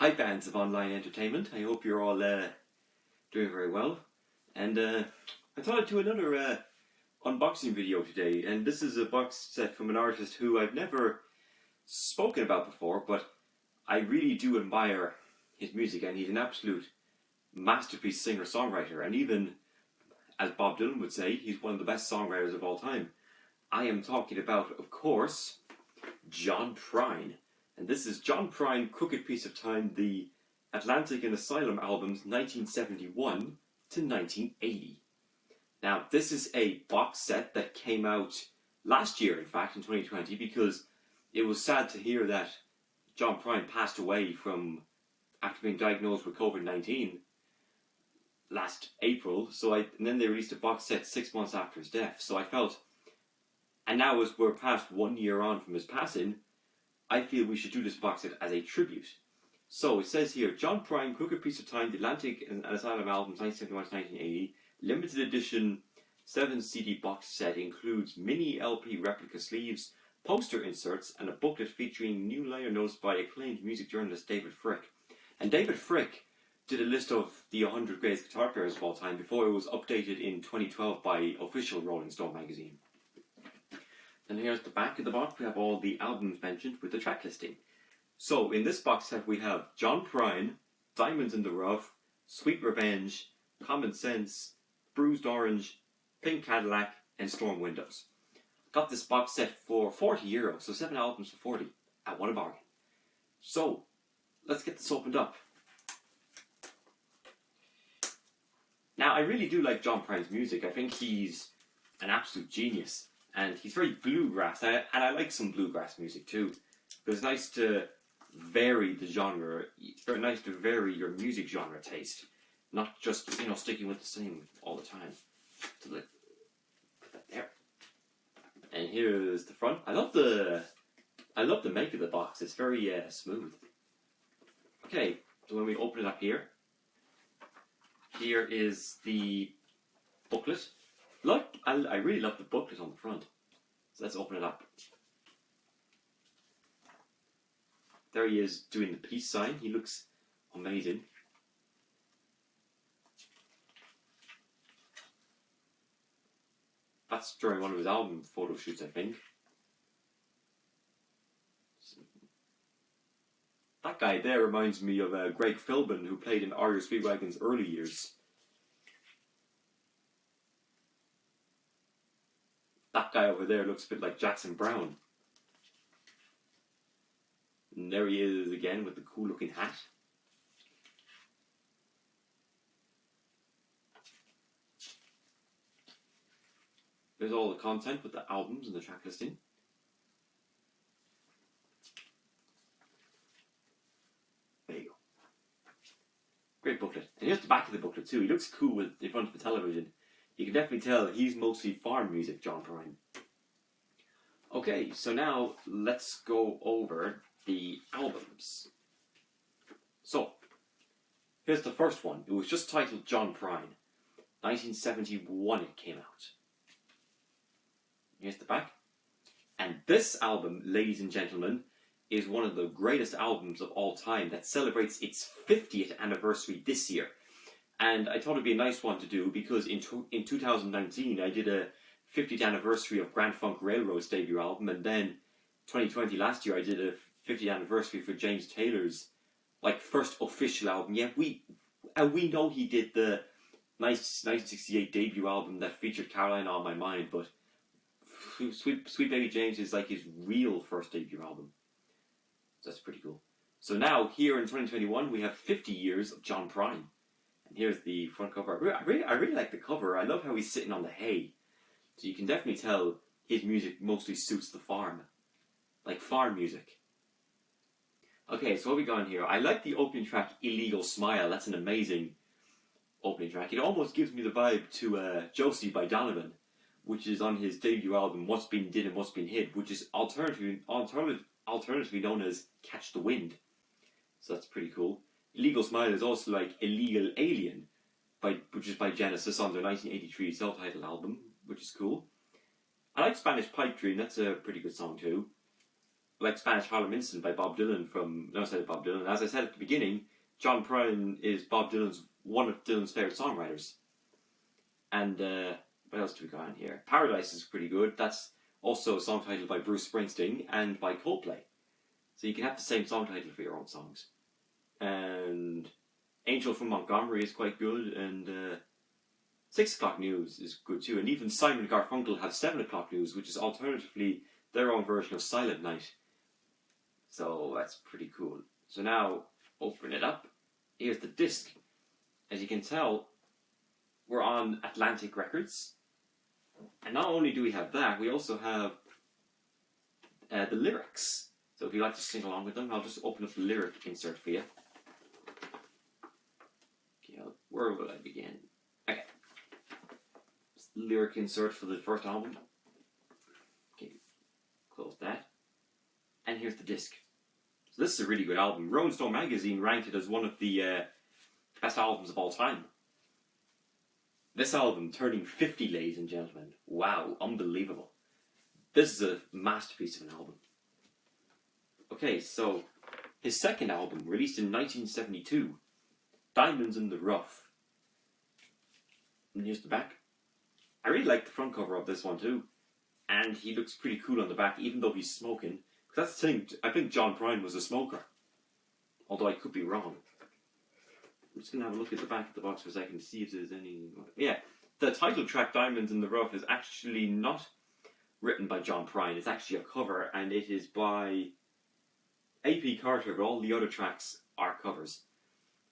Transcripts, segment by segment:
Hi fans of online entertainment, I hope you're all doing very well. And I thought I'd do another unboxing video today, and this is a box set from an artist who I've never spoken about before, but I really do admire his music, and he's an absolute masterpiece singer-songwriter, and even, as Bob Dylan would say, he's one of the best songwriters of all time. I am talking about, of course, John Prine. And this is John Prine, Crooked Piece of Time, the Atlantic and Asylum albums 1971 to 1980. Now, this is a box set that came out last year, in fact, in 2020, because it was sad to hear that John Prine passed away after being diagnosed with COVID-19 last April. And then they released a box set 6 months after his death. So I felt, and now as we're past 1 year on from his passing, I feel we should do this box set as a tribute. So it says here, John Prine, Crooked Piece of Time, The Atlantic and Asylum albums 1971 to 1980. Limited edition 7 CD box set includes mini LP replica sleeves, poster inserts, and a booklet featuring new liner notes by acclaimed music journalist David Fricke. And David Fricke did a list of the 100 greatest guitar players of all time before it was updated in 2012 by official Rolling Stone magazine. And here's the back of the box. We have all the albums mentioned with the track listing. So in this box set we have John Prine, Diamonds in the Rough, Sweet Revenge, Common Sense, Bruised Orange, Pink Cadillac, and Storm Windows. Got this box set for €40, so 7 albums for 40. What a bargain. So let's get this opened up. Now I really do like John Prine's music. I think he's an absolute genius. And he's very bluegrass, and I like some bluegrass music too. But it's nice to vary the genre. It's very nice to vary your music genre taste, not just sticking with the same all the time. So put that there. And here's the front. I love the make of the box. It's very smooth. Okay, so when we open it up here is the booklet. I really love the booklet on the front. So let's open it up. There he is doing the peace sign. He looks amazing. That's during one of his album photo shoots, I think. That guy there reminds me of Greg Philbin, who played in REO Speedwagon's early years. That guy over there looks a bit like Jackson Browne. And there he is again with the cool looking hat. There's all the content with the albums and the track listing. There you go. Great booklet. And here's the back of the booklet too. He looks cool in front of the television. You can definitely tell he's mostly farm music, John Prine. Okay, so now let's go over the albums. So, here's the first one. It was just titled John Prine. 1971 it came out. Here's the back. And this album, ladies and gentlemen, is one of the greatest albums of all time that celebrates its 50th anniversary this year. And I thought it'd be a nice one to do because in 2019 I did a 50th anniversary of Grand Funk Railroad's debut album, and then 2020 last year I did a 50th anniversary for James Taylor's first official album. Yeah, we know he did the 1968 debut album that featured Caroline on My Mind, but Sweet Baby James is like his real first debut album. So that's pretty cool. So now here in 2021 we have 50 years of John Prine. And here's the front cover. I really like the cover. I love how he's sitting on the hay. So you can definitely tell his music mostly suits the farm. Like farm music. Okay, so what we got in here? I like the opening track, Illegal Smile. That's an amazing opening track. It almost gives me the vibe to Josie by Donovan, which is on his debut album, What's Been Did and What's Been Hid, which is alternatively known as Catch the Wind. So that's pretty cool. Illegal Smile is also like Illegal Alien, which is by Genesis on their 1983 self-titled album, which is cool. I like Spanish Pipe Dream, that's a pretty good song too. like Spanish Harlem Instant by Bob Dylan from, no, I said Bob Dylan. As I said at the beginning, John Prine is one of Dylan's favourite songwriters. And what else do we got on here? Paradise is pretty good. That's also a song title by Bruce Springsteen and by Coldplay. So you can have the same song title for your own songs. And Angel from Montgomery is quite good, and 6 O'Clock News is good too. And even Simon and Garfunkel have 7 O'Clock News, which is alternatively their own version of Silent Night. So that's pretty cool. So now, open it up. Here's the disc. As you can tell, we're on Atlantic Records. And not only do we have that, we also have the lyrics. So if you'd like to sing along with them, I'll just open up the lyric insert for you. Okay, where will I begin? Okay. Lyric insert for the first album. Okay, close that. And here's the disc. So this is a really good album. Rolling Stone magazine ranked it as one of the best albums of all time. This album turning 50, ladies and gentlemen. Wow, unbelievable. This is a masterpiece of an album. Okay, so his second album, released in 1972, Diamonds in the Rough. And here's the back. I really like the front cover of this one too. And he looks pretty cool on the back, even though he's smoking. Because that's the thing, I think John Prine was a smoker. Although I could be wrong. I'm just going to have a look at the back of the box for a second to see if there's any... Yeah, the title track, Diamonds in the Rough, is actually not written by John Prine. It's actually a cover, and it is by A.P. Carter, but all the other tracks are covers.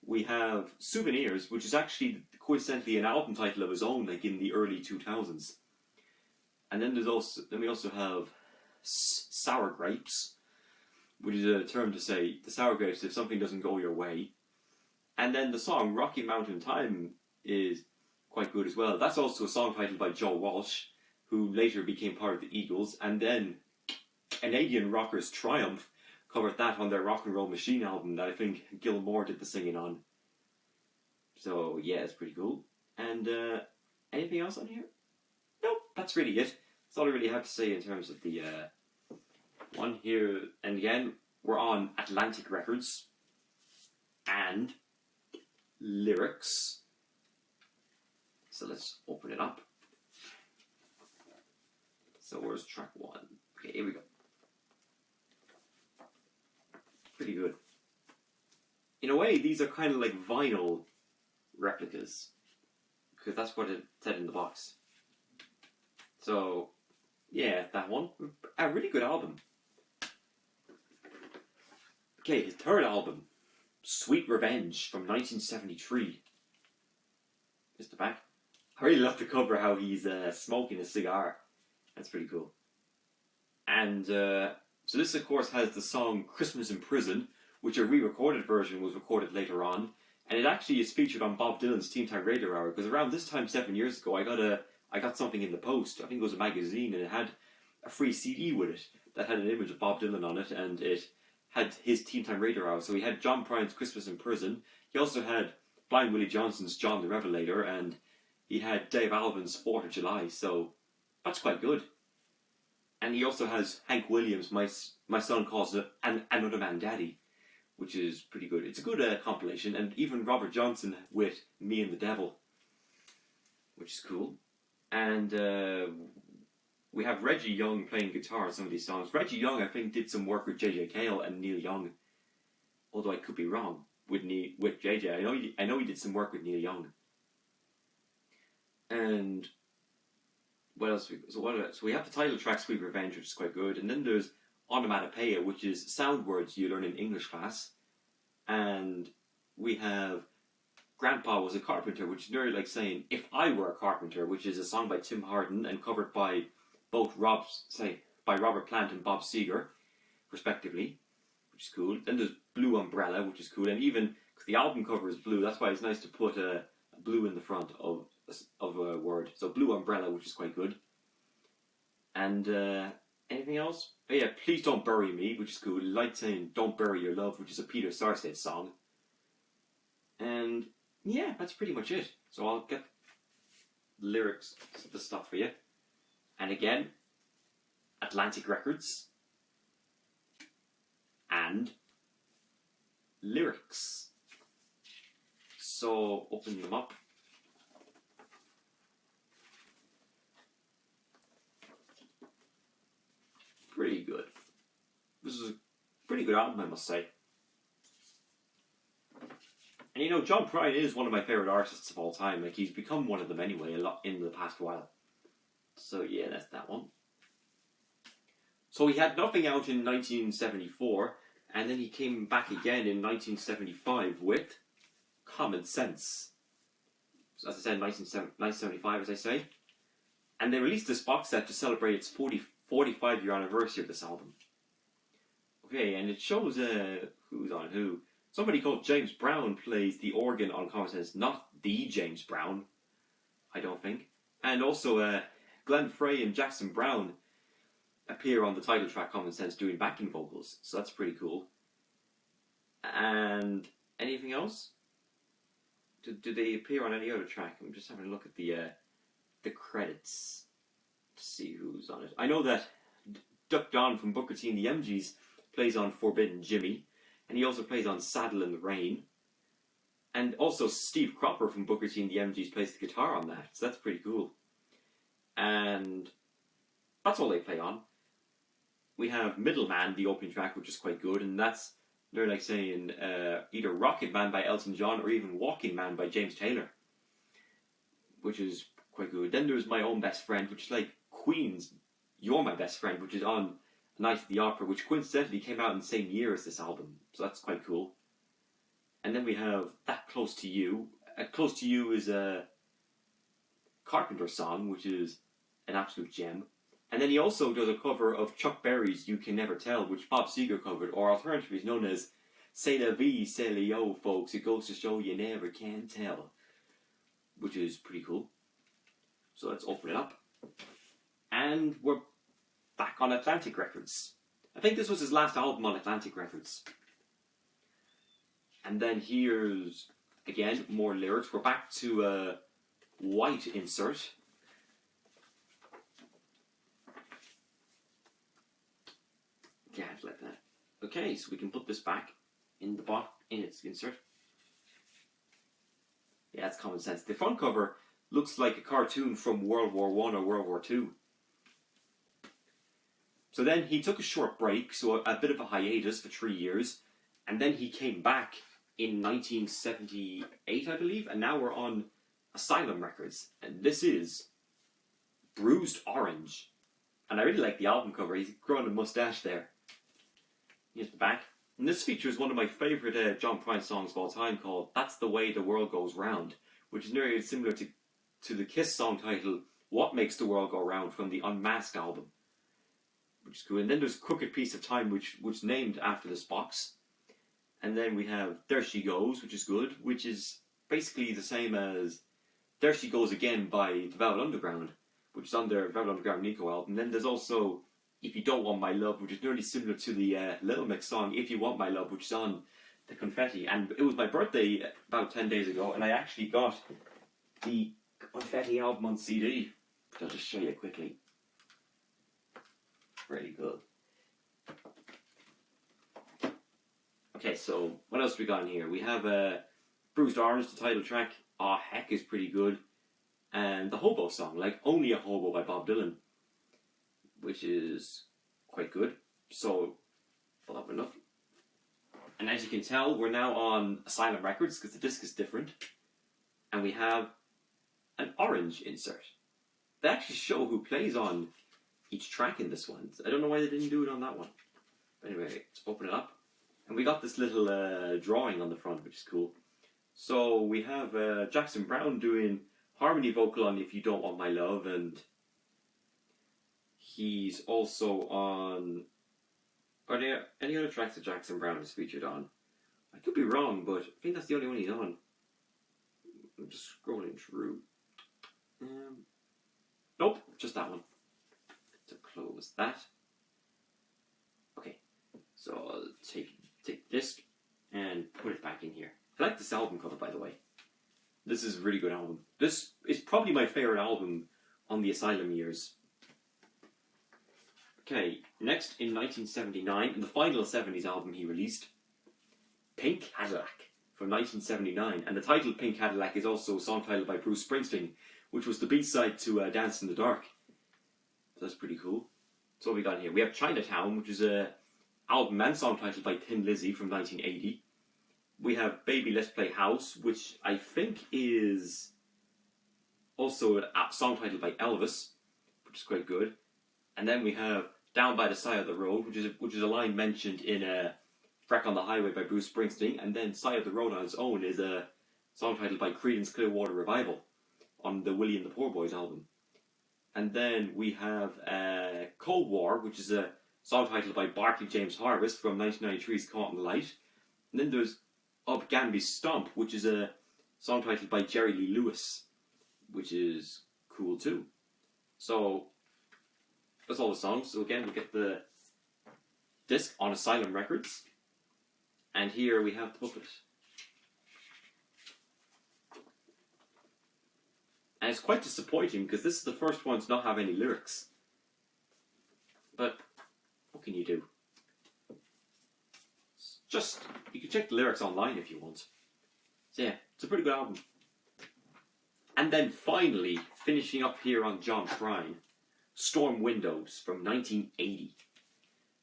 We have Souvenirs, which is actually coincidentally an album title of his own, like in the early 2000s. And then we also have Sour Grapes, which is a term to say the sour grapes if something doesn't go your way. And then the song Rocky Mountain Time is quite good as well. That's also a song titled by Joe Walsh, who later became part of the Eagles. And then Canadian rockers Triumph covered that on their Rock and Roll Machine album that I think Gil Moore did the singing on. So yeah, it's pretty cool. And anything else on here? Nope, that's really it. That's all I really have to say in terms of the one here. And again, we're on Atlantic Records. And lyrics. So let's open it up. So where's track 1? Okay, here we go. Pretty good. In a way, these are kind of like vinyl replicas. Because that's what it said in the box. So, yeah, that one. A really good album. Okay, his third album. Sweet Revenge from 1973. Is the back. I really love the cover, how he's smoking a cigar. That's pretty cool. And so this, of course, has the song Christmas in Prison, which a re-recorded version was recorded later on. And it actually is featured on Bob Dylan's Teen Time Radio Hour, because around this time 7 years ago, I got something in the post. I think it was a magazine, and it had a free CD with it that had an image of Bob Dylan on it, and it had his Teen Time Radio Hour. So he had John Prine's Christmas in Prison. He also had Blind Willie Johnson's John the Revelator, and he had Dave Alvin's 4th of July. So that's quite good. And he also has Hank Williams' My Son Calls It Another Man Daddy, which is pretty good. It's a good compilation, and even Robert Johnson with Me and the Devil, which is cool. And we have Reggie Young playing guitar on some of these songs. Reggie Young, I think, did some work with J.J. Cale and Neil Young, although I could be wrong with J.J. I know he did some work with Neil Young. And what else? So we have the title track Sweet Revenge, which is quite good, and then there's Onomatopoeia, which is sound words you learn in English class, and we have Grandpa Was a Carpenter, which is nearly like saying If I Were a Carpenter, which is a song by Tim Hardin and covered by both by Robert Plant and Bob Seger, respectively, which is cool. Then there's Blue Umbrella, which is cool, and even because the album cover is blue, that's why it's nice to put a blue in the front of a word. So Blue Umbrella, which is quite good. And anything else? Oh yeah, Please Don't Bury Me, which is cool. Like saying Don't Bury Your Love, which is a Peter Sarsgaard song. And yeah, that's pretty much it. So I'll get the lyrics, the stuff for you. And again, Atlantic Records. and lyrics. So, open them up. Pretty good. This is a pretty good album, I must say. And you know, John Prine is one of my favourite artists of all time. Like, he's become one of them anyway, a lot in the past while. So yeah, that's that one. So he had nothing out in 1974, and then he came back again in 1975 with Common Sense. So as I said, 1975, as I say. And they released this box set to celebrate its 45-year anniversary of this album. Okay, and it shows who's on who. Somebody called James Brown plays the organ on Common Sense, not the James Brown, I don't think. And also Glenn Frey and Jackson Browne appear on the title track Common Sense doing backing vocals, so that's pretty cool. And anything else? Do they appear on any other track? I'm just having a look at the credits to see who's on it. I know that Duck Don from Booker T and the MGs plays on Forbidden Jimmy, and he also plays on Saddle in the Rain. And also Steve Cropper from Booker T and the MGs plays the guitar on that, so that's pretty cool. And that's all they play on. We have Middleman, the opening track, which is quite good, and they're like saying either Rocket Man by Elton John or even Walking Man by James Taylor, which is quite good. Then there's My Own Best Friend, which is like Queen's You're My Best Friend, which is on Night at the Opera, which coincidentally came out in the same year as this album, so that's quite cool. And then we have That Close to You. Close to You is a Carpenter song, which is an absolute gem. And then he also does a cover of Chuck Berry's You Can Never Tell, which Bob Seger covered, or alternatively is known as C'est la vie, c'est Leo, folks. It goes to show you never can tell, which is pretty cool. So let's open it up. And we're back on Atlantic Records. I think this was his last album on Atlantic Records. And then here's, again, more lyrics. We're back to a white insert. Can't let that. Okay, so we can put this back in the box, in its insert. Yeah, it's Common Sense. The front cover looks like a cartoon from World War I or World War II. So then he took a short break, so a bit of a hiatus for 3 years, and then he came back in 1978, I believe, and now we're on Asylum Records, and this is Bruised Orange. And I really like the album cover. He's growing a mustache there. Here's the back. And this features one of my favourite John Prine songs of all time called That's the Way the World Goes Round, which is nearly similar to the Kiss song title What Makes the World Go Round from the Unmasked album, which is cool. And then there's Crooked Piece of Time, which was named after this box. And then we have There She Goes, which is good, which is basically the same as There She Goes Again by the Velvet Underground, which is on their Velvet Underground Nico album. And then there's also If You Don't Want My Love, which is nearly similar to the Little Mix song If You Want My Love, which is on the Confetti. And it was my birthday about 10 days ago, and I actually got the Confetti album on CD, which I'll just show you quickly. Really good. Okay, so what else we got in here? We have Bruised Orange, the title track. Aw, Heck is pretty good. And the Hobo song, like Only a Hobo by Bob Dylan, which is quite good. So, we'll have enough. And as you can tell, we're now on Asylum Records because the disc is different. And we have an orange insert. They actually show who plays on each track in this one. I don't know why they didn't do it on that one. But anyway, let's open it up. And we got this little drawing on the front, which is cool. So we have Jackson Browne doing harmony vocal on If You Don't Want My Love, and he's also on... Are there any other tracks that Jackson Browne is featured on? I could be wrong, but I think that's the only one he's on. I'm just scrolling through. Nope, just that one. To close that. Okay, so I'll take this and put it back in here. I like this album cover, by the way. This is a really good album. This is probably my favourite album on the Asylum years. Okay, next in 1979, in the final 70s album he released, Pink Cadillac from 1979. And the title Pink Cadillac is also a song titled by Bruce Springsteen, which was the B-side to Dance in the Dark. So that's pretty cool. So what we got here? We have Chinatown, which is a album and song titled by Thin Lizzy from 1980. We have Baby Let's Play House, which I think is also a song titled by Elvis, which is quite good. And then we have Down by the Side of the Road, which is a line mentioned in Wreck on the Highway by Bruce Springsteen. And then Side of the Road on its own is a song titled by Creedence Clearwater Revival on the Willie and the Poor Boys album. And then we have Cold War, which is a song titled by Barclay James Harvest from 1993's Caught in the Light. And then there's Up Gamby Stomp, which is a song titled by Jerry Lee Lewis, which is cool too. So that's all the songs. So again, we get the disc on Asylum Records. And here we have the booklet. And it's quite disappointing because this is the first one to not have any lyrics. But what can you do? It's just, you can check the lyrics online if you want. So yeah, it's a pretty good album. And then finally, finishing up here on John Prine, Storm Windows from 1980.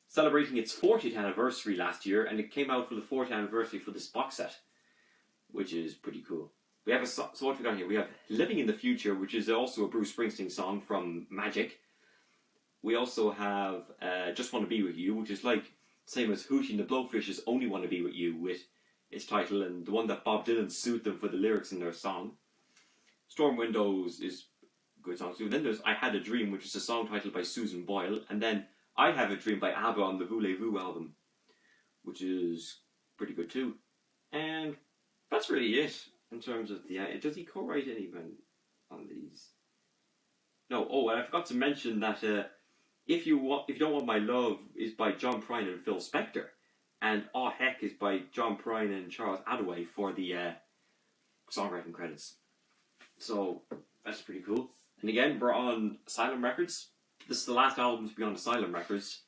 Celebrating its 40th anniversary last year, and it came out for the 40th anniversary for this box set, which is pretty cool. We have so what we got here? We have Living in the Future, which is also a Bruce Springsteen song from Magic. We also have Just Want to Be With You, which is like same as Hootie and the Blowfish's Only Want to Be With You with its title, and the one that Bob Dylan sued them for the lyrics in their song. Storm Windows is a good song too. Then there's I Had a Dream, which is a song titled by Susan Boyle, and then I Have a Dream by ABBA on the Voulez-Vous album, which is pretty good too. And that's really it. In terms of the, does he co-write anyone on these? No. Oh, and I forgot to mention that if you don't want my love is by John Prine and Phil Spector, and Aw Heck is by John Prine and Charles Attaway for the songwriting credits. So that's pretty cool. And again, we're on Asylum Records. This is the last album to be on Asylum Records,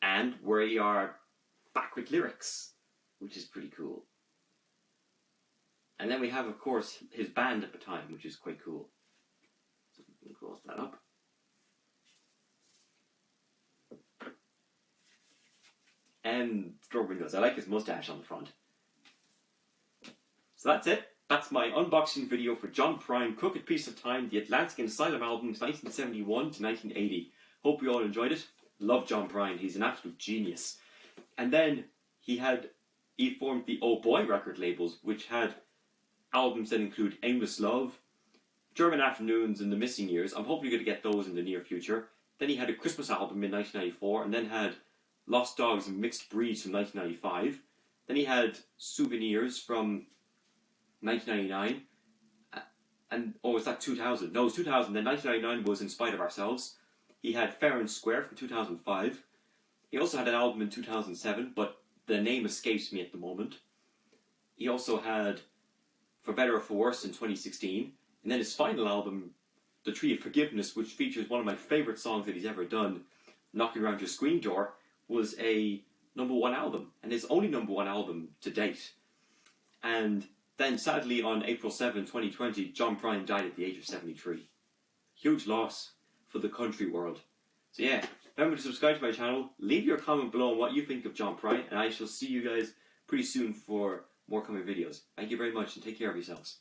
and we are back with lyrics, which is pretty cool. And then we have, of course, his band at the time, which is quite cool. So we can close that up. And Storm Windows. I like his mustache on the front. So that's it. That's my unboxing video for John Prine, Crooked Piece of Time, the Atlantic and Asylum albums 1971 to 1980. Hope you all enjoyed it. Love John Prine. He's an absolute genius. And then he formed the Oh Boy record labels, which had albums that include Aimless Love, German Afternoons, and The Missing Years. I'm hoping you're going to get those in the near future. Then he had a Christmas album in 1994, and then had Lost Dogs and Mixed Breeds from 1995. Then he had Souvenirs from 1999. Was that 2000? No, it was 2000. Then 1999 was In Spite of Ourselves. He had Fair and Square from 2005. He also had an album in 2007, but the name escapes me at the moment. He also had For Better or For Worse in 2016. And then his final album, The Tree of Forgiveness, which features one of my favourite songs that he's ever done, Knocking Around Your Screen Door, was a #1 album. And his only #1 album to date. And then sadly on April 7, 2020, John Prine died at the age of 73. Huge loss for the country world. So yeah, remember to subscribe to my channel, leave your comment below on what you think of John Prine, and I shall see you guys pretty soon for more coming videos. Thank you very much and take care of yourselves.